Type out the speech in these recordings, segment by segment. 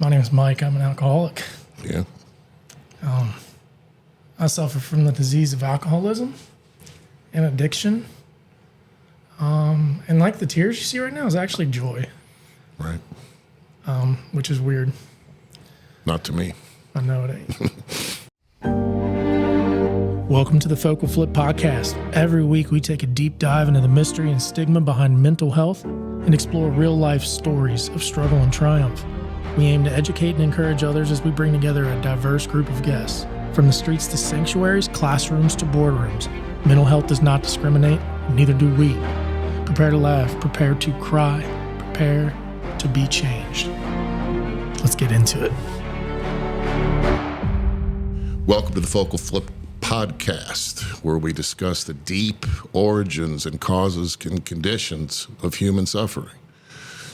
My name is Mike. I'm an alcoholic. Yeah. I suffer from the disease of alcoholism and addiction. And like the tears you see right now is actually joy, Right. which is weird. Not to me. I know it ain't. Welcome to the FocalFlip podcast. Every week we take a deep dive into the mystery and stigma behind mental health and explore real-life stories of struggle and triumph. We aim to educate and encourage others as we bring together a diverse group of guests. From the streets to sanctuaries, classrooms to boardrooms, mental health does not discriminate, neither do we. Prepare to laugh, prepare to cry, prepare to be changed. Let's get into it. Welcome to the FocalFlip podcast, where we discuss the deep origins and causes and conditions of human suffering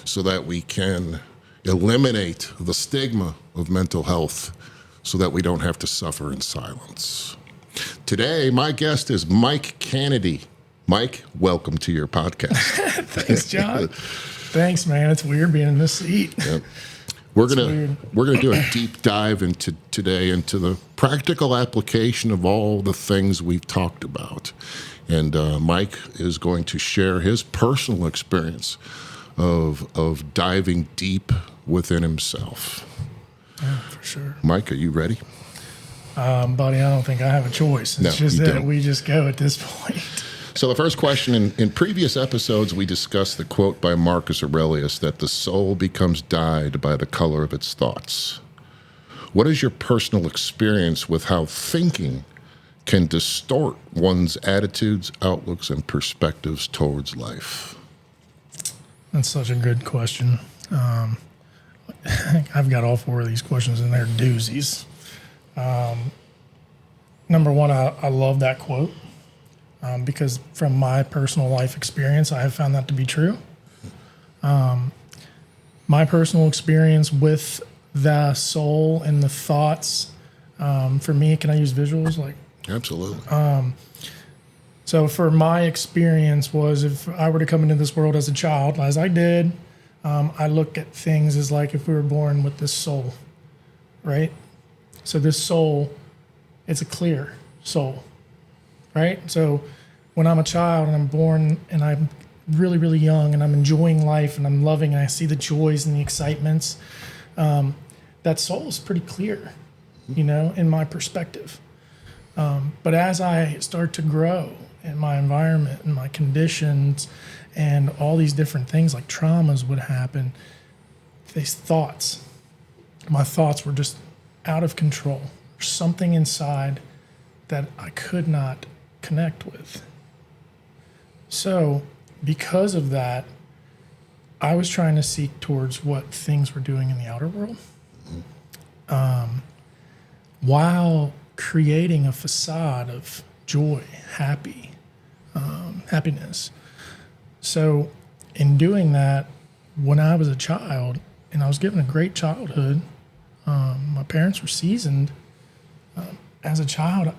so that we can eliminate the stigma of mental health so that we don't have to suffer in silence. Today, my guest is Mike Kennedy. Mike, welcome to your podcast. Thanks, John. Thanks, man. It's weird being in this seat. Yep. We're gonna do a deep dive into today into the practical application of all the things we've talked about, and Mike is going to share his personal experience of diving deep within himself. Yeah, for sure. Mike, are you ready? Buddy, I don't think I have a choice. It's just that we just go at this point. So the first question, in previous episodes, we discussed the quote by Marcus Aurelius that the soul becomes dyed by the color of its thoughts. What is your personal experience with how thinking can distort one's attitudes, outlooks, and perspectives towards life? That's such a good question. I've got all four of these questions in there, doozies. Number one, I love that quote. Because from my personal life experience, I have found that to be true. My personal experience with the soul and the thoughts, for me, can I use visuals? Absolutely. So for my experience was if I were to come into this world as a child, as I did, I look at things as like if we were born with this soul, right? So this soul, it's a clear soul. Right? So when I'm a child and I'm born and I'm really, really young and I'm enjoying life and I'm loving and I see the joys and the excitements, that soul is pretty clear, in my perspective. But as I start to grow in my environment and my conditions and all these different things like traumas would happen, my thoughts were just out of control. There's something inside that I could not connect with. So because of that, I was trying to seek towards what things were doing in the outer world, while creating a facade of joy, happiness. So in doing that, when I was a child and I was given a great childhood, my parents were seasoned. As a child,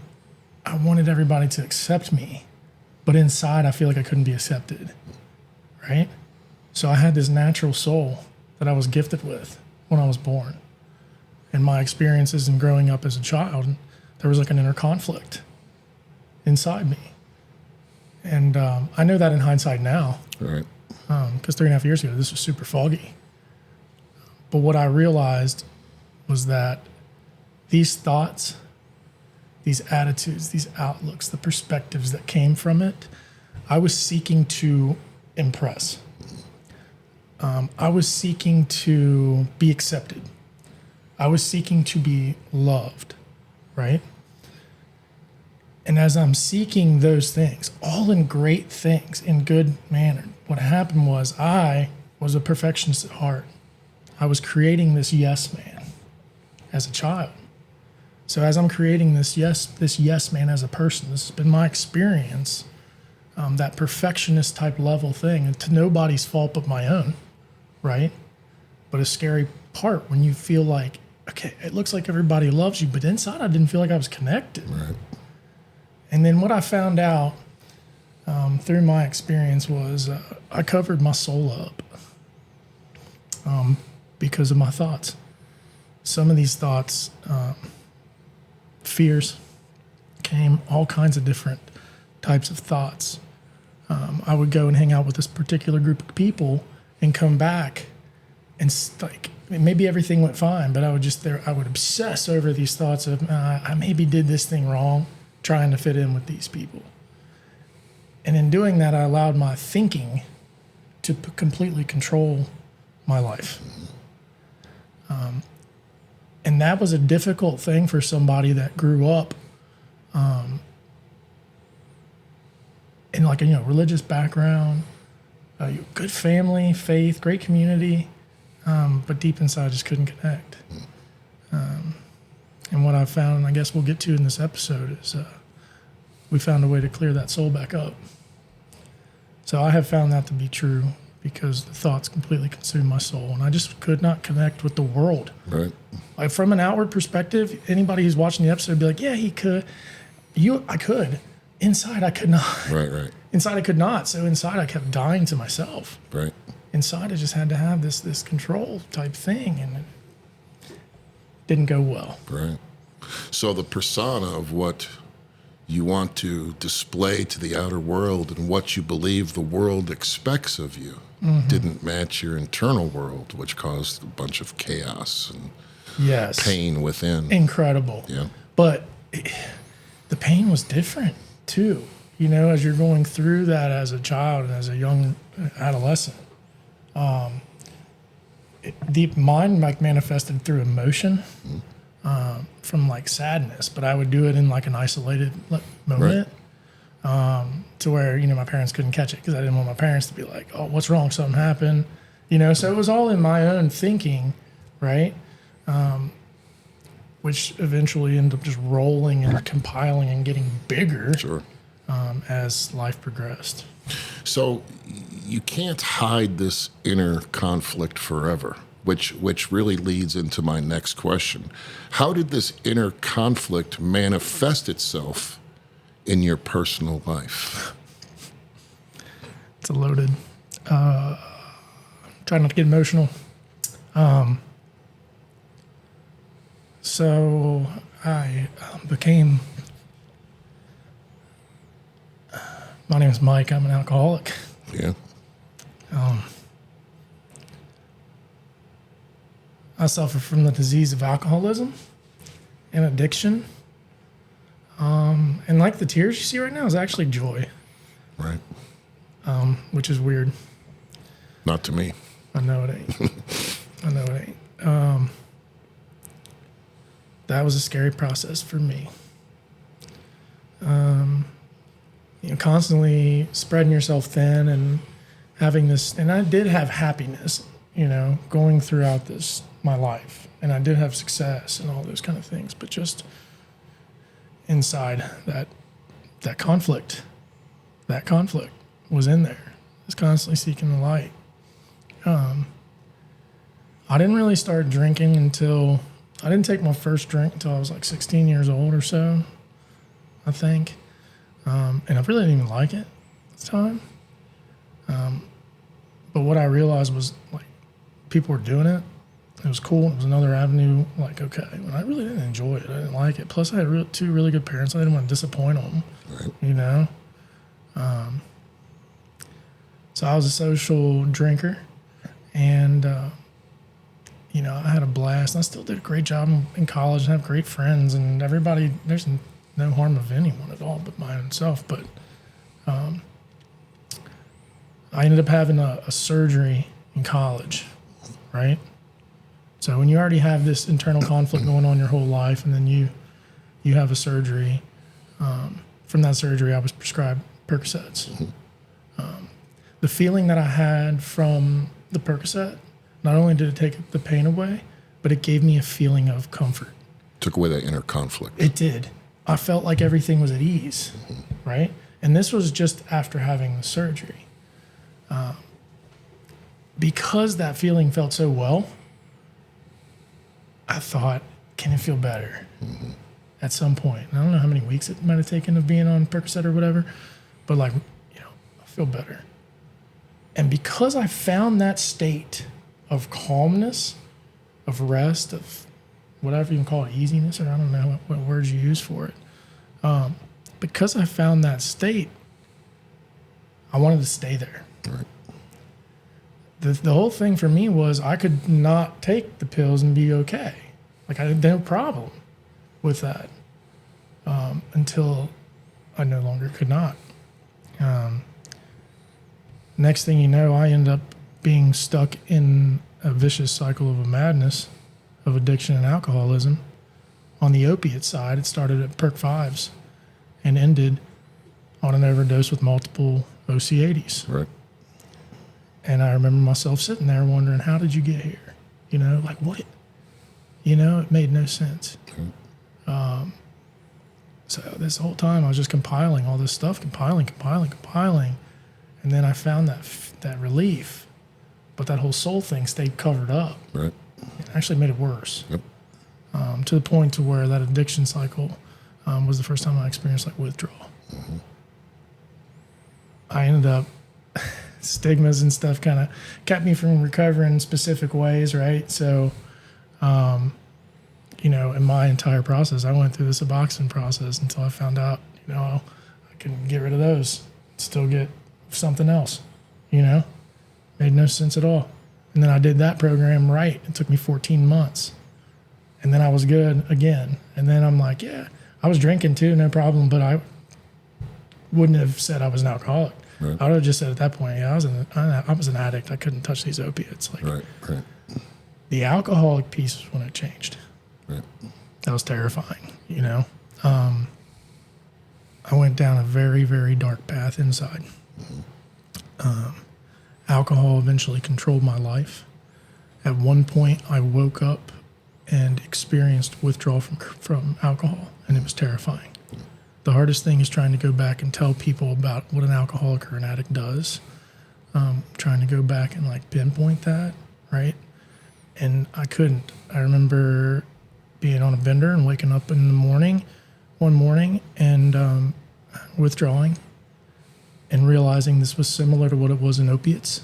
I wanted everybody to accept me, but inside I feel like I couldn't be accepted, right? So I had this natural soul that I was gifted with when I was born. And my experiences in growing up as a child, there was like an inner conflict inside me. And I know that in hindsight now, Right. Because 3.5 years ago, this was super foggy. But what I realized was that these thoughts, these attitudes, these outlooks, the perspectives that came from it, I was seeking to impress. I was seeking to be accepted. I was seeking to be loved, right? And as I'm seeking those things, all in great things, in good manner, what happened was I was a perfectionist at heart. I was creating this yes man as a child. So as I'm creating this yes man as a person, this has been my experience, that perfectionist type level thing, and to nobody's fault but my own, right? But a scary part when you feel like, okay, it looks like everybody loves you, but inside I didn't feel like I was connected. Right. And then what I found out through my experience was I covered my soul up because of my thoughts. some of these thoughts, fears came, all kinds of different types of thoughts. I would go and hang out with this particular group of people and come back and like maybe everything went fine, but I would obsess over these thoughts of I maybe did this thing wrong, trying to fit in with these people. And in doing that, I allowed my thinking to completely control my life. And that was a difficult thing for somebody that grew up in like a religious background, good family, faith, great community, but deep inside just couldn't connect. And what I've found, and I guess we'll get to in this episode, is we found a way to clear that soul back up. So I have found that to be true because the thoughts completely consumed my soul, and I just could not connect with the world. Right. Like from an outward perspective, anybody who's watching the episode would be like, yeah, he could. I could. Inside, I could not. Right. Inside, I could not. So inside, I kept dying to myself. Right. Inside, I just had to have this control type thing, and it didn't go well. Right. So the persona of what you want to display to the outer world and what you believe the world expects of you didn't match your internal world, which caused a bunch of chaos and pain within. Incredible. Yeah. But the pain was different too. As you're going through that as a child and as a young adolescent, mine like manifested through emotion. From like sadness, but I would do it in like an isolated moment, to where my parents couldn't catch it because I didn't want my parents to be like, "Oh, what's wrong? Something happened," So it was all in my own thinking, right? Which eventually ended up just rolling and compiling and getting bigger. Sure. As life progressed. So you can't hide this inner conflict forever. Which really leads into my next question. How did this inner conflict manifest itself in your personal life? It's a loaded. Try not to get emotional. So I became. My name is Mike. I'm an alcoholic. Yeah. I suffer from the disease of alcoholism and addiction. And like the tears you see right now is actually joy. Right. Which is weird. Not to me. I know it ain't. That was a scary process for me. Constantly spreading yourself thin and having this, and I did have happiness, going throughout my life, and I did have success and all those kind of things, but just inside that conflict was in there. I was constantly seeking the light. I didn't really start drinking until I didn't take my first drink until I was like 16 years old or so, I think. And I really didn't even like it at the time. But what I realized was like people were doing it. It was cool. It was another avenue. Like, okay, but I really didn't enjoy it. I didn't like it. Plus, I had two really good parents. I didn't want to disappoint them. Right. So I was a social drinker, and I had a blast. And I still did a great job in college and have great friends and everybody. There's no harm of anyone at all but my own self. But I ended up having a surgery in college, right? So when you already have this internal conflict going on your whole life, and then you have a surgery, from that surgery I was prescribed Percocets. The feeling that I had from the Percocet, not only did it take the pain away, but it gave me a feeling of comfort. Took away that inner conflict. It did. I felt like everything was at ease, right? And this was just after having the surgery. Because that feeling felt so well, I thought, can it feel better at some point? And I don't know how many weeks it might have taken of being on Percocet or whatever, but I feel better. And because I found that state of calmness, of rest, of whatever you can call it, easiness, or I don't know what words you use for it. Because I found that state, I wanted to stay there. Right. The whole thing for me was I could not take the pills and be okay. Like, I had no problem with that until I no longer could not. Next thing you know, I end up being stuck in a vicious cycle of a madness of addiction and alcoholism. On the opiate side, it started at Perk 5s and ended on an overdose with multiple OC80s. Right. And I remember myself sitting there wondering, how did you get here? You know, like what? You know, it made no sense. Okay. So this whole time I was just compiling all this stuff, compiling. And then I found that relief. But that whole soul thing stayed covered up. Right. It actually made it worse. Yep. To the point to where that addiction cycle was the first time I experienced like withdrawal. Mm-hmm. I ended up stigmas and stuff kind of kept me from recovering in specific ways, right? So, you know, in my entire process, I went through the Suboxone process until I found out, you know, I can get rid of those, still get something else, you know? Made no sense at all. And then I did that program right. It took me 14 months. And then I was good again. And then I'm like, yeah, I was drinking too, no problem, but I wouldn't have said I was an alcoholic. Right. I would have just said at that point, yeah, I was an addict. I couldn't touch these opiates. Like, Right. the alcoholic piece was when it changed. Right. That was terrifying, you know. I went down a very, very dark path inside. Alcohol eventually controlled my life. At one point, I woke up and experienced withdrawal from alcohol, and it was terrifying. The hardest thing is trying to go back and tell people about what an alcoholic or an addict does. Trying to go back and like pinpoint that, right? And I couldn't. I remember being on a bender and waking up in the morning, one morning, and withdrawing and realizing this was similar to what it was in opiates,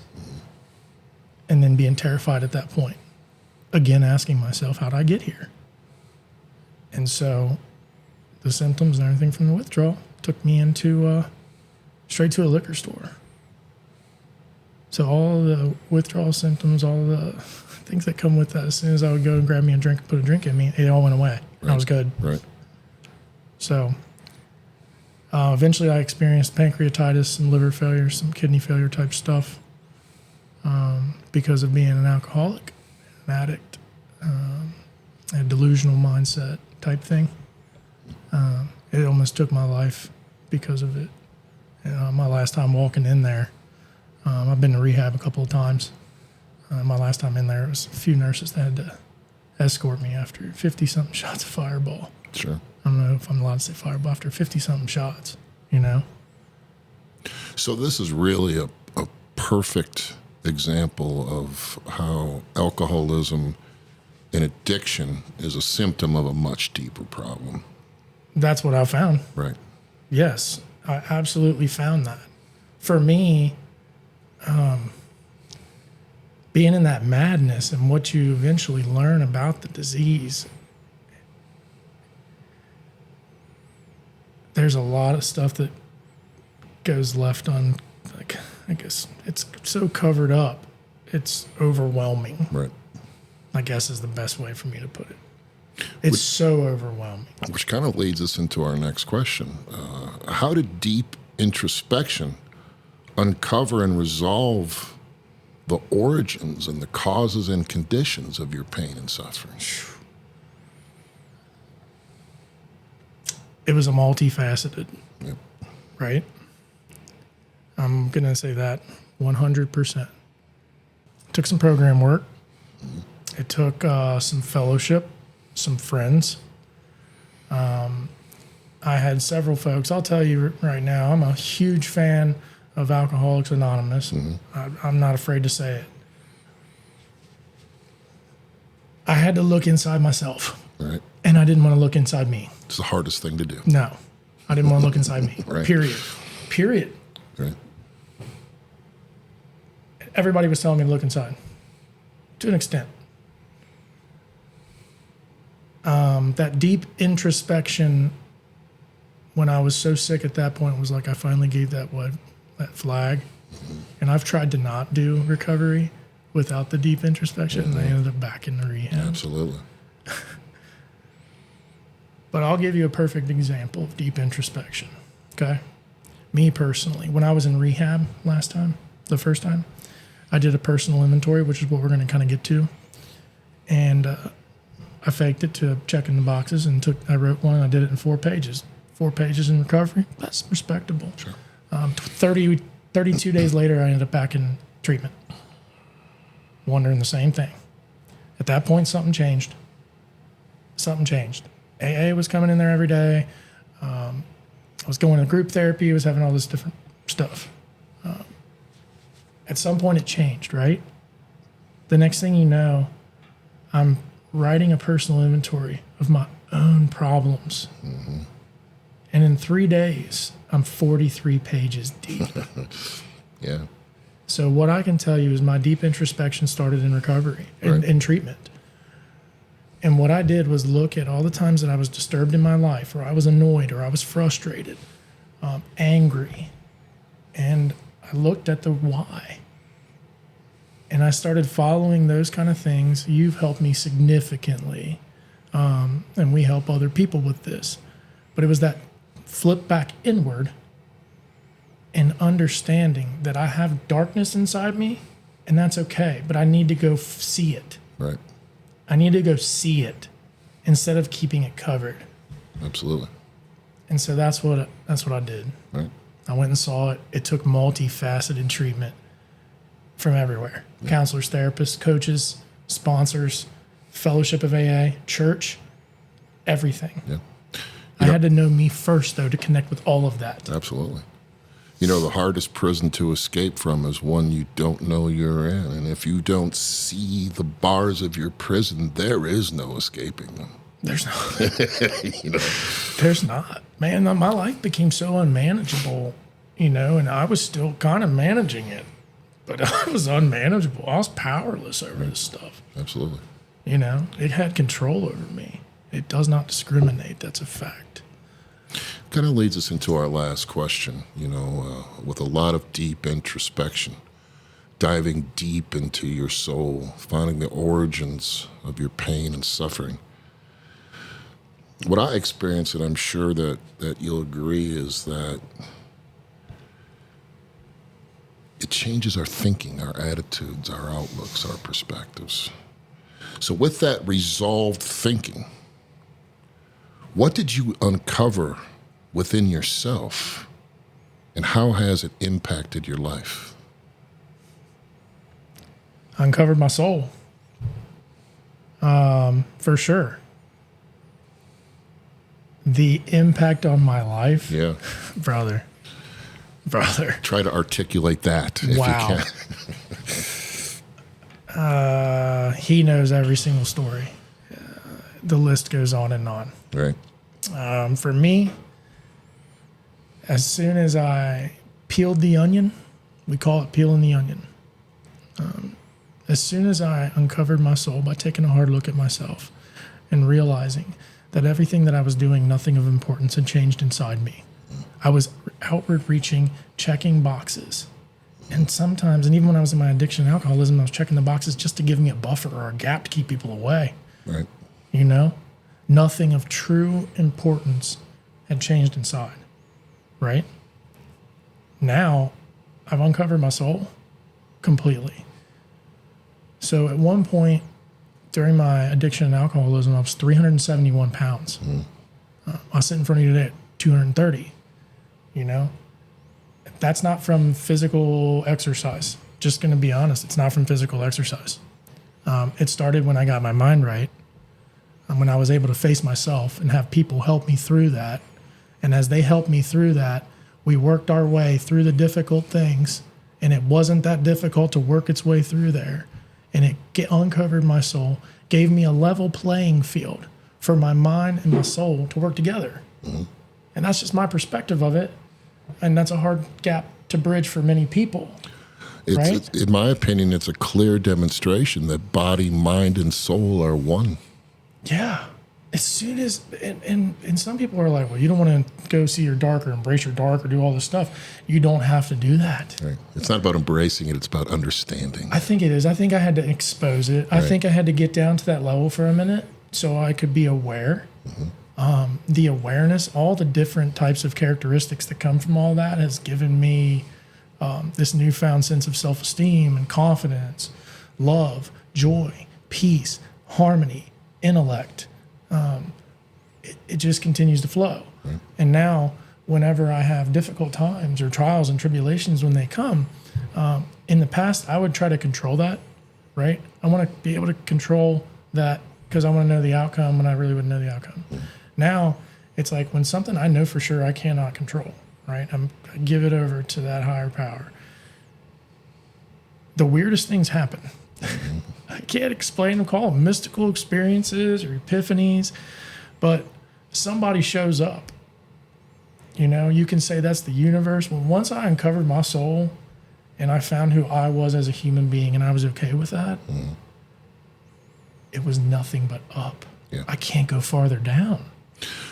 and then being terrified at that point. Again, asking myself, how did I get here? And so the symptoms and everything from the withdrawal took me into straight to a liquor store. So all the withdrawal symptoms, all the things that come with that, as soon as I would go and grab me a drink and put a drink in me, it all went away. Right. I was good. Right. So eventually I experienced pancreatitis, some liver failure, some kidney failure type stuff because of being an alcoholic, an addict, a delusional mindset type thing. It almost took my life because of it. My last time walking in there, I've been to rehab a couple of times. My last time in there, it was a few nurses that had to escort me after 50-something shots of Fireball. Sure. I don't know if I'm allowed to say Fireball after 50-something shots, you know? So this is really a perfect example of how alcoholism and addiction is a symptom of a much deeper problem. That's what I found. Right. Yes, I absolutely found that. For me, being in that madness and what you eventually learn about the disease, there's a lot of stuff that goes left on, like, I guess it's so covered up, it's overwhelming. Right. I guess is the best way for me to put it. It's so overwhelming. Which kind of leads us into our next question. How did deep introspection uncover and resolve the origins and the causes and conditions of your pain and suffering? It was a multifaceted, Yep. right? I'm going to say that 100%. It took some program work. It took some fellowship, some friends. I had several folks. I'll tell you right now, I'm a huge fan of Alcoholics Anonymous. I'm not afraid to say it. I had to look inside myself, Right. and I didn't want to look inside me. It's the hardest thing to do. No, I didn't want to look inside me. Right. Period. Right. Everybody was telling me to look inside, to an extent. That deep introspection when I was so sick at that point was like I finally gave that flag. And I've tried to not do recovery without the deep introspection, and I ended up back in the rehab. Absolutely. But I'll give you a perfect example of deep introspection, okay? Me personally, when I was in rehab the first time, I did a personal inventory, which is what we're going to kind of get to. And I faked it to checking the boxes and I wrote one. I did it in 4 pages. 4 pages in recovery. That's respectable. Sure. 32 days later, I ended up back in treatment, wondering the same thing. At that point, something changed. AA was coming in there every day. I was going to group therapy. I was having all this different stuff. At some point, it changed, right? The next thing you know, I'm writing a personal inventory of my own problems. Mm-hmm. And in 3 days, I'm 43 pages deep. Yeah. So what I can tell you is my deep introspection started in recovery, in treatment. And what I did was look at all the times that I was disturbed in my life, or I was annoyed, or I was frustrated, angry. And I looked at the why. And I started following those kind of things. You've helped me significantly. And we help other people with this. But it was that flip back inward and understanding that I have darkness inside me, and that's okay, but I need to go see it. Right. I need to go see it instead of keeping it covered. Absolutely. And so that's what I did. Right. I went and saw it. It took multifaceted treatment from everywhere. Yeah. Counselors, therapists, coaches, sponsors, fellowship of AA, church, everything. Yeah. I had to know me first, though, to connect with all of that. Absolutely. You know, the hardest prison to escape from is one you don't know you're in. And if you don't see the bars of your prison, there is no escaping them. There's not. You know? There's not. Man, my life became so unmanageable, and I was still kind of managing it. But I was unmanageable. I was powerless over this stuff. Absolutely. It had control over me. It does not discriminate. That's a fact. Kind of leads us into our last question, with a lot of deep introspection, diving deep into your soul, finding the origins of your pain and suffering. What I experienced, and I'm sure that you'll agree, is that it changes our thinking, our attitudes, our outlooks, our perspectives. So with that resolved thinking, what did you uncover within yourself, and how has it impacted your life? I uncovered my soul, for sure. The impact on my life, yeah, brother. Try to articulate that if wow. you can. He knows every single story. The list goes on and on. Right. For me, as soon as I peeled the onion, we call it peeling the onion. As soon as I uncovered my soul by taking a hard look at myself and realizing that everything that I was doing, nothing of importance, had changed inside me. I was outward reaching, checking boxes. And sometimes, and even when I was in my addiction and alcoholism, I was checking the boxes just to give me a buffer or a gap to keep people away. Right. Nothing of true importance had changed inside. Right? Now, I've uncovered my soul completely. So at one point during my addiction and alcoholism, I was 371 pounds. I sit in front of you today at 230. That's not from physical exercise. Just going to be honest, it's not from physical exercise. It started when I got my mind right, when I was able to face myself and have people help me through that. And as they helped me through that, we worked our way through the difficult things, and it wasn't that difficult to work its way through there. And it uncovered my soul, gave me a level playing field for my mind and my soul to work together. Mm-hmm. And that's just my perspective of it. And that's a hard gap to bridge for many people. Right? In my opinion, it's a clear demonstration that body, mind, and soul are one. Yeah. as soon as, and some people are like, well, you don't want to go see your dark or embrace your dark or do all this stuff. You don't have to do that. Right. It's not about embracing it. It's about understanding. I think it is. I think I had to expose it. I think I had to get down to that level for a minute so I could be aware. The awareness, all the different types of characteristics that come from all that has given me this newfound sense of self-esteem and confidence, love, joy, peace, harmony, intellect. It just continues to flow. Right. And now, whenever I have difficult times or trials and tribulations when they come, in the past, I would try to control that, right? I want to be able to control that because I want to know the outcome when I really wouldn't know the outcome. Now, it's like when something I know for sure I cannot control, right? I give it over to that higher power. The weirdest things happen. I can't explain them, call them mystical experiences or epiphanies, but somebody shows up. You know, you can say that's the universe. Well, once I uncovered my soul and I found who I was as a human being and I was okay with that, it was nothing but up. Yeah. I can't go farther down.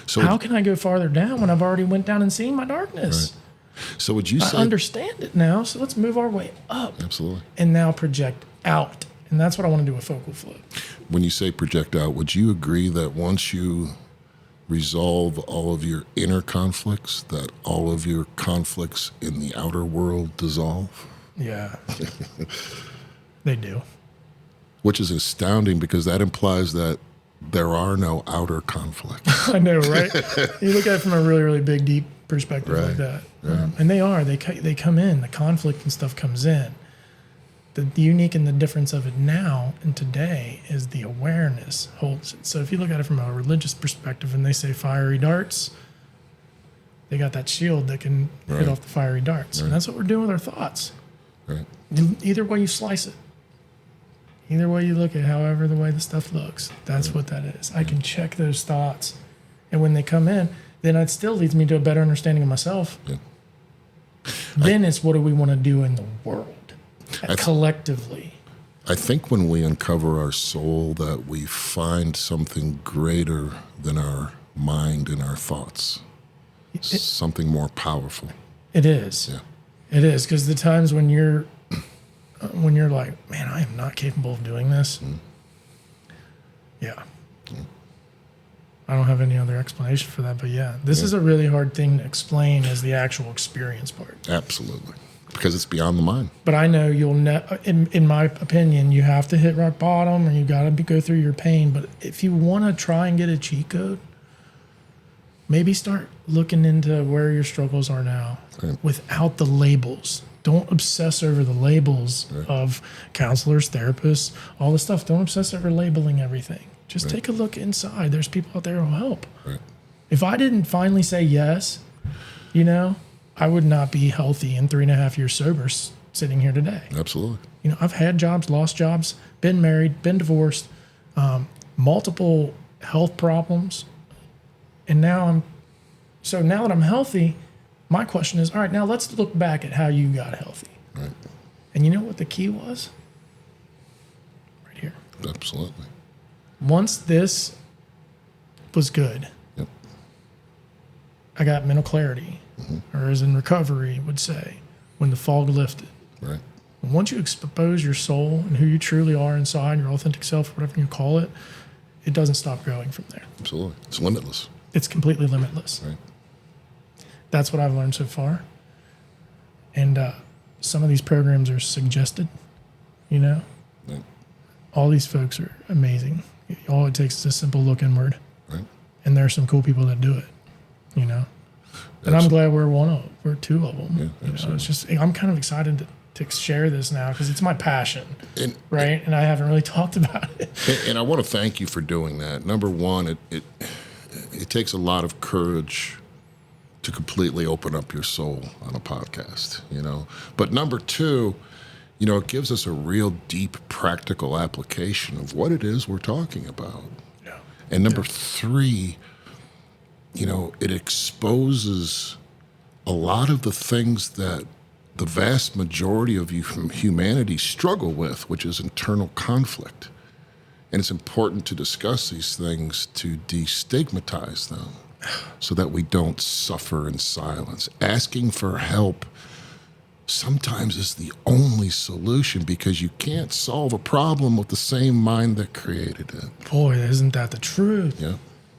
So how can I go farther down when I've already went down and seen my darkness? Right. So would you say... I understand it now, so let's move our way up. Absolutely. And now project out. And that's what I want to do with FocalFlip. When you say project out, would you agree that once you resolve all of your inner conflicts, that all of your conflicts in the outer world dissolve? Yeah. They do. Which is astounding because that implies that there are no outer conflicts. I know, right? You look at it from a really, really big, deep perspective like that. And they are. They come in. The conflict and stuff comes in. The unique and the difference of it now and today is the awareness holds it. So if you look at it from a religious perspective and they say fiery darts, they got that shield that can hit off the fiery darts. And that's what we're doing with our thoughts. Right. Either way you slice it. Either way you look at however the way the stuff looks, that's what that is. I can check those thoughts. And when they come in, then it still leads me to a better understanding of myself. Yeah. Then it's what do we want to do in the world collectively. I think when we uncover our soul that we find something greater than our mind and our thoughts. Something more powerful. It is. Yeah. It is, because the times when you're like, man, I am not capable of doing this. Yeah. I don't have any other explanation for that, but this is a really hard thing to explain as the actual experience part. Absolutely. Because it's beyond the mind. But I know you'll in my opinion, you have to hit rock bottom or you got to go through your pain. But if you want to try and get a cheat code, maybe start looking into where your struggles are now without the labels. Don't obsess over the labels of counselors, therapists, all this stuff. Don't obsess over labeling everything. Just take a look inside. There's people out there who will help. Right. If I didn't finally say yes, I would not be healthy in 3.5 years sober sitting here today. Absolutely. I've had jobs, lost jobs, been married, been divorced, multiple health problems. And now that I'm healthy, my question is, all right, now let's look back at how you got healthy. Right. And you know what the key was? Right here. Absolutely. Once this was good, I got mental clarity, or as in recovery would say, when the fog lifted. Right. And once you expose your soul and who you truly are inside, your authentic self, whatever you call it, it doesn't stop growing from there. Absolutely. It's limitless. It's completely limitless. Right. That's what I've learned so far. And some of these programs are suggested, Right. All these folks are amazing. All it takes is a simple look inward. Right. And there are some cool people that do it, And I'm glad we're two of them. Yeah, it's just, I'm kind of excited to share this now because it's my passion, right? And I haven't really talked about it. And I want to thank you for doing that. Number one, it takes a lot of courage to completely open up your soul on a podcast, But number two, it gives us a real deep practical application of what it is we're talking about. Yeah. And number three, it exposes a lot of the things that the vast majority of humanity struggle with, which is internal conflict. And it's important to discuss these things to destigmatize them so that we don't suffer in silence. Asking for help sometimes is the only solution, because you can't solve a problem with the same mind that created it. Boy, isn't that the truth? Yeah.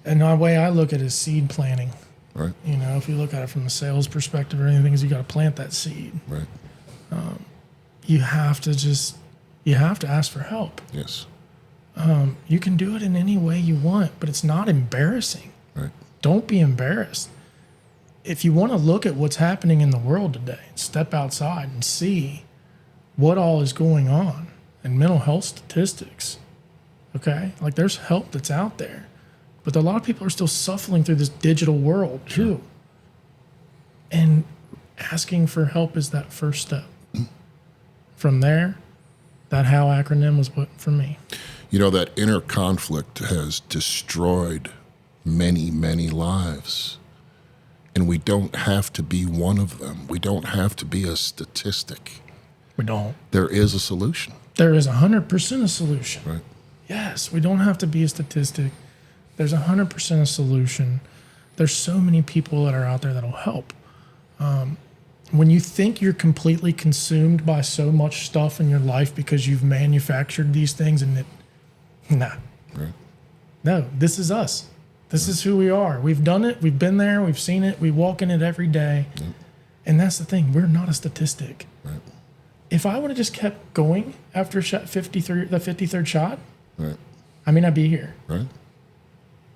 And the way I look at it is seed planting. Right. You know, if you look at it from the sales perspective or anything, is you got to plant that seed. Right. You have to ask for help. Yes. You can do it in any way you want, but it's not embarrassing. Right. Don't be embarrassed. If you want to look at what's happening in the world today, step outside and see what all is going on in mental health statistics. Okay? Like, there's help that's out there. But a lot of people are still suffering through this digital world too. And asking for help is that first step. From there, that HOW acronym was what for me. You know, that inner conflict has destroyed many, many lives. And we don't have to be one of them. We don't have to be a statistic. We don't. There is a solution. There is 100% a solution. Right. Yes, we don't have to be a statistic. There's 100% a solution. There's so many people that are out there that'll help. When you think you're completely consumed by so much stuff in your life because you've manufactured these things, and Right. No, this is us. This is who we are. We've done it. We've been there. We've seen it. We walk in it every day. Yep. And that's the thing. We're not a statistic. Right. If I would have just kept going after the 53rd shot, Right. I mean, I'd be here. Right.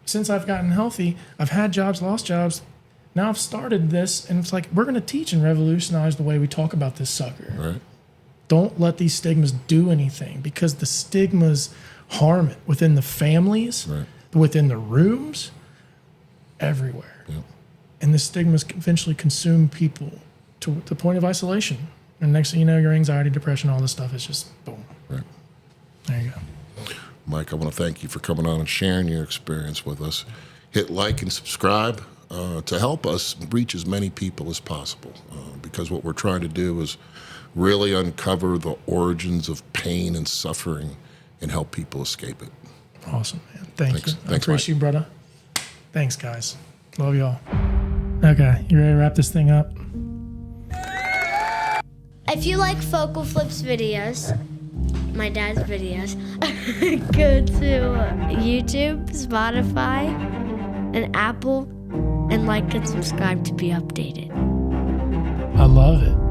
Since I've gotten healthy, I've had jobs, lost jobs. Now I've started this, and it's like, we're going to teach and revolutionize the way we talk about this sucker. Right. Don't let these stigmas do anything, because the stigmas harm it within the families, Right. within the rooms, everywhere. Yep. And the stigmas eventually consume people to the point of isolation. And next thing you know, your anxiety, depression, all this stuff is just boom. Right. There you go. Mike, I want to thank you for coming on and sharing your experience with us. Hit like and subscribe to help us reach as many people as possible, because what we're trying to do is really uncover the origins of pain and suffering and help people escape it. Awesome, man. Thanks. Thanks, I appreciate you, Mike. brother. Thanks, guys. Love y'all. Okay, you ready to wrap this thing up? If you like FocalFlip's videos, my dad's videos, go to YouTube, Spotify, and Apple, and like and subscribe to be updated. I love it.